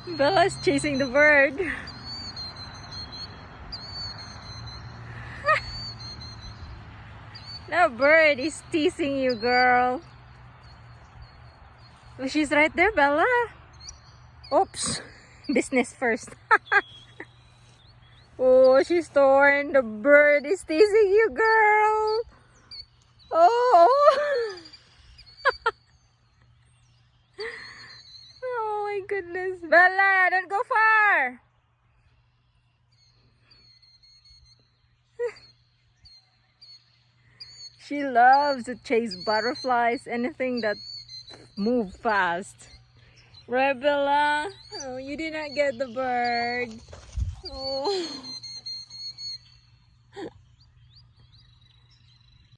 Bella's chasing the bird. That bird is teasing you, girl. Oh, she's right there, Bella. Oops. Business first. Oh, she's torn. The bird is teasing you, girl. Oh. Oh my goodness. Bella, don't go far. She loves to chase butterflies, anything that move fast. Right, Bella? Oh, you did not get the bird. Oh.